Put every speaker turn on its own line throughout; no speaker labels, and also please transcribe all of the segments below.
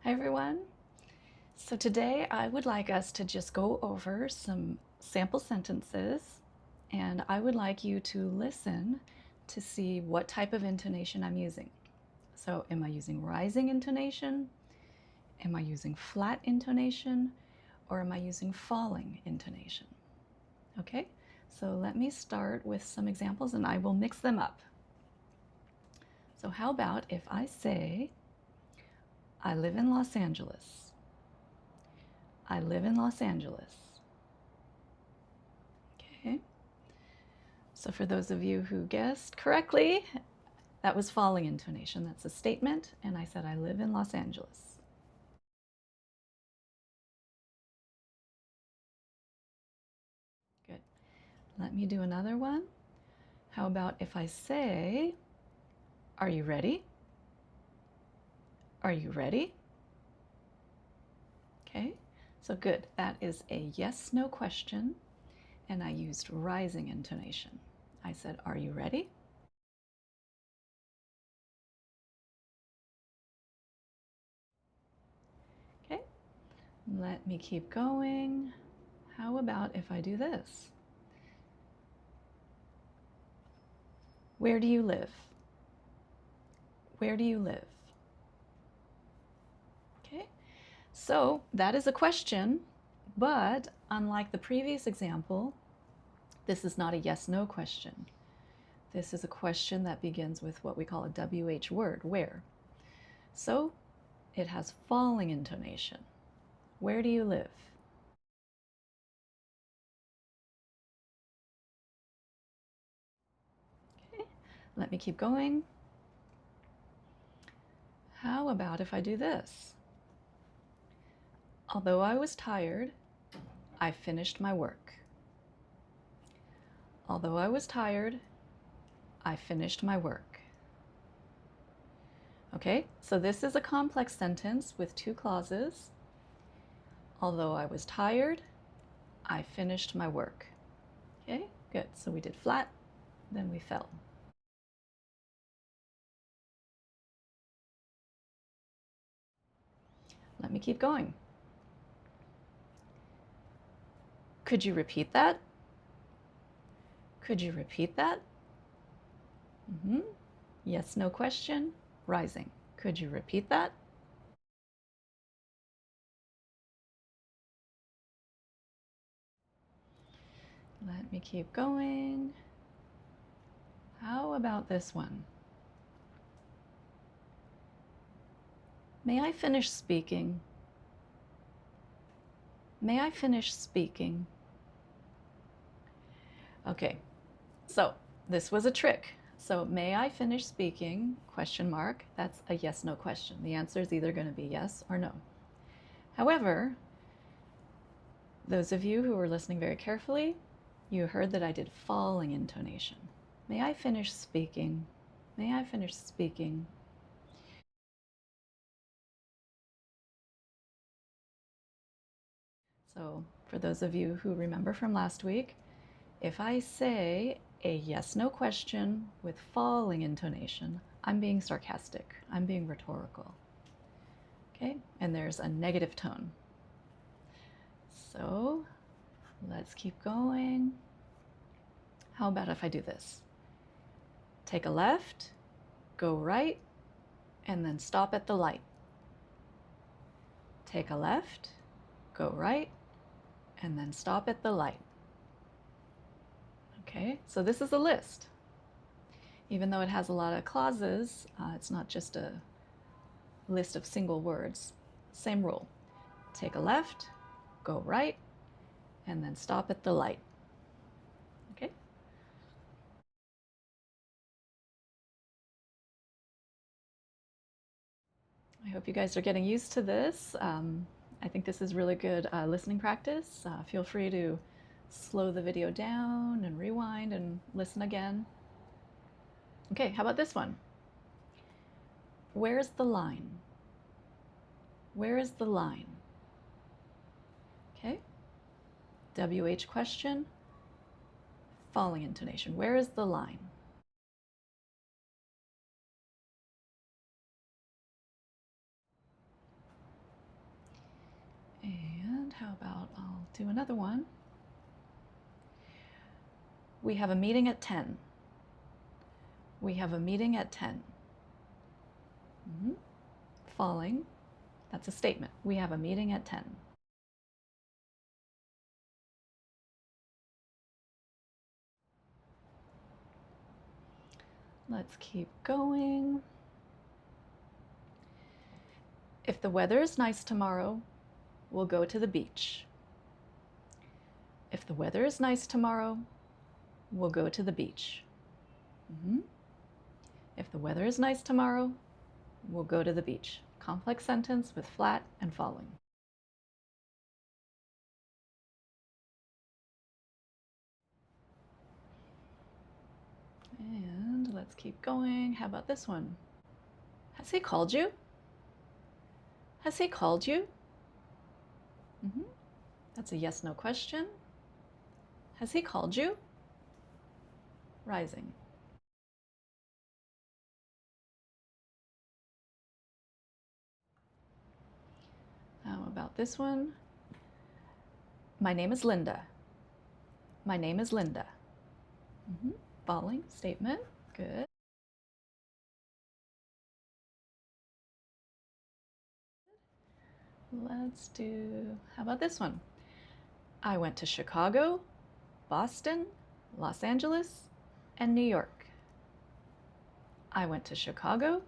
Hi everyone. So today I would like us to just go over some sample sentences, and I would like you to listen to see what type of intonation I'm using. So am I using rising intonation? Am I using flat intonation? Or am I using falling intonation? Okay, so let me start with some examples and I will mix them up. So how about if I say, I live in Los Angeles. I live in Los Angeles. Okay. So for those of you who guessed correctly, that was falling intonation. That's a statement, and I said I live in Los Angeles. Good. Let me do another one. How about if I say, are you ready? Are you ready? Okay, so good. That is a yes/no question, and I used rising intonation. I said, are you ready? Okay, let me keep going. How about if I do this? Where do you live? Where do you live? Okay, so that is a question, but unlike the previous example, this is not a yes/no question. This is a question that begins with what we call a WH word, where. So it has falling intonation. Where do you live? Okay, let me keep going. How about if I do this? Although I was tired, I finished my work. Although I was tired, I finished my work. Okay, so this is a complex sentence with two clauses. Although I was tired, I finished my work. Okay, good. So we did flat, then we fell. Let me keep going. Could you repeat that? Could you repeat that? Yes, no question, rising. Could you repeat that? Let me keep going. How about this one? May I finish speaking? May I finish speaking? Okay, so this was a trick. So may I finish speaking, question mark, that's a yes, no question. The answer is either going to be yes or no. However, those of you who were listening very carefully, you heard that I did falling intonation. May I finish speaking? May I finish speaking? So for those of you who remember from last week, if I say a yes/no question with falling intonation, I'm being sarcastic. I'm being rhetorical. Okay, and there's a negative tone. So let's keep going. How about if I do this? Take a left, go right, and then stop at the light. Take a left, go right, and then stop at the light. Okay, so this is a list. Even though it has a lot of clauses, it's not just a list of single words. Same rule. Take a left, go right, and then stop at the light. Okay? I hope you guys are getting used to this. I think this is really good listening practice. Feel free to slow the video down and rewind and listen again. Okay, how about this one? Where's the line? Where is the line? Okay. WH question, falling intonation. Where is the line? how about I'll do another one. We have a meeting at 10. We have a meeting at 10. Falling, that's a statement. We have a meeting at 10. Let's keep going. If the weather is nice tomorrow, we'll go to the beach. If the weather is nice tomorrow, we'll go to the beach. If the weather is nice tomorrow, we'll go to the beach. Complex sentence with flat and falling. And let's keep going. How about this one? Has he called you? Has he called you? That's a yes/no question. Has he called you? Rising. How about this one? My name is Linda. My name is Linda. Falling statement. Good. Let's do, how about this one? I went to Chicago, Boston, Los Angeles, and New York. I went to Chicago,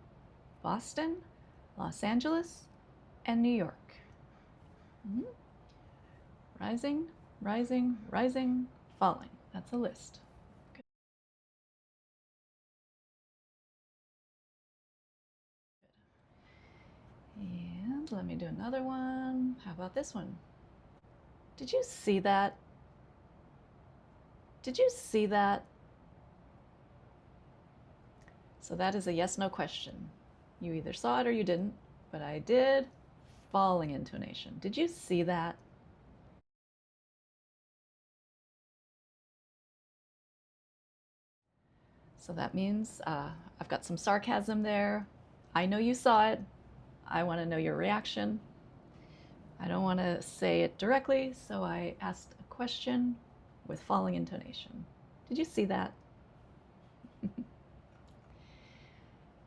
Boston, Los Angeles, and New York. Rising, rising, rising, falling. That's a list. Good. And let me do another one. How about this one? Did you see that? Did you see that? So that is a yes/no question. You either saw it or you didn't, but I did. Falling intonation. Did you see that? So that means I've got some sarcasm there. I know you saw it. I want to know your reaction. I don't want to say it directly, so I asked a question with falling intonation. Did you see that?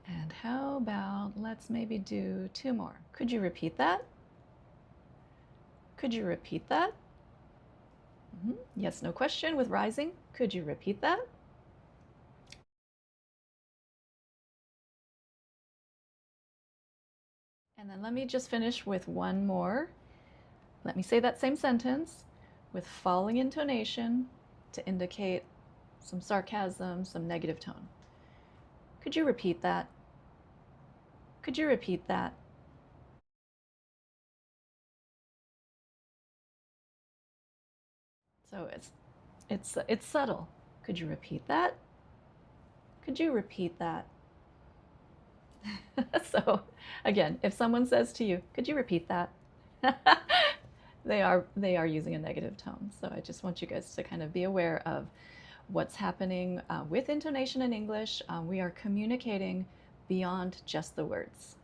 And how about, let's maybe do two more. Could you repeat that? Could you repeat that? Yes/no question with rising. Could you repeat that? And then let me just finish with one more. Let me say that same sentence with falling intonation to indicate some sarcasm, some negative tone. Could you repeat that? Could you repeat that? So it's subtle. Could you repeat that? Could you repeat that? So again, if someone says to you, could you repeat that? They are using a negative tone. So I just want you guys to kind of be aware of what's happening with intonation in English. We are communicating beyond just the words.